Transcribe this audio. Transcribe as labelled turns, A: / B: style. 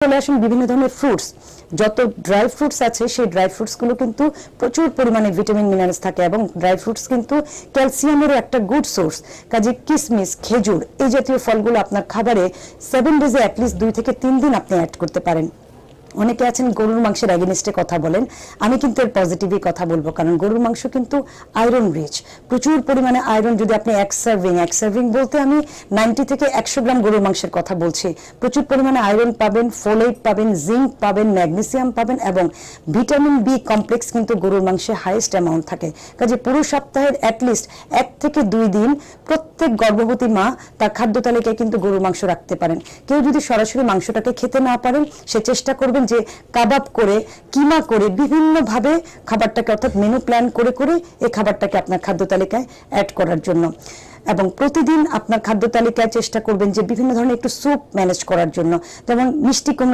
A: চলে আসুন বিভিন্ন ধরনের ফ্রুটস। যত ড্রাই ফ্রুটস আছে সেই ড্রাই ফ্রুটসগুলো কিন্তু প্রচুর পরিমাণে ভিটামিন মিনারেলস থাকে এবং ড্রাই ফ্রুটস কিন্তু ক্যালসিয়ামেরও একটা গুড সোর্স। কাজে কিশমিশ, খেজুর এই জাতীয় ফলগুলো আপনার খাবারে 7 ডেজে অ্যাটলিস্ট 2 থেকে 3 দিন আপনি অ্যাড করতে পারেন। অনেকে আছেন গরুর মাংসের অ্যাগেনিস্টে কথা বলেন, আমি কিন্তু এর পজিটিভই কথা বলবো, কারণ গরুর মাংস কিন্তু আয়রন রিচ, প্রচুর পরিমাণে আয়রন। যদি আপনি এক সার্ভিং বলতে আমি 90 থেকে 100 গ্রাম গরুর মাংসের কথা বলছি, প্রচুর পরিমাণে আয়রন পাবেন, ফোলেট পাবেন, জিঙ্ক পাবেন, ম্যাগনেসিয়াম পাবেন এবং ভিটামিন বি কমপ্লেক্স কিন্তু গরুর মাংসে হাইয়েস্ট অ্যামাউন্ট থাকে। কাজে পুরো সপ্তাহের অ্যাটলিস্ট 1 থেকে 2 দিন প্রত্যেক গর্ভবতী মা তার খাদ্য তালিকায় কিন্তু গরুর মাংস রাখতে পারেন। কেউ যদি সরাসরি মাংসটাকে খেতে না পারেন, সে চেষ্টা করবেন যে কাবাব করে, কিমা করে, বিভিন্নভাবে খাবারটাকে অর্থাৎ মেনু প্ল্যান করে করে এই খাবারটাকে আপনার খাদ্য তালিকায় অ্যাড করার জন্য। এবং প্রতিদিন আপনার খাদ্য তালিকায় চেষ্টা করবেন যে বিভিন্ন ধরনের একটু স্যুপ ম্যানেজ করার জন্য, যেমন মিষ্টি কুমড়া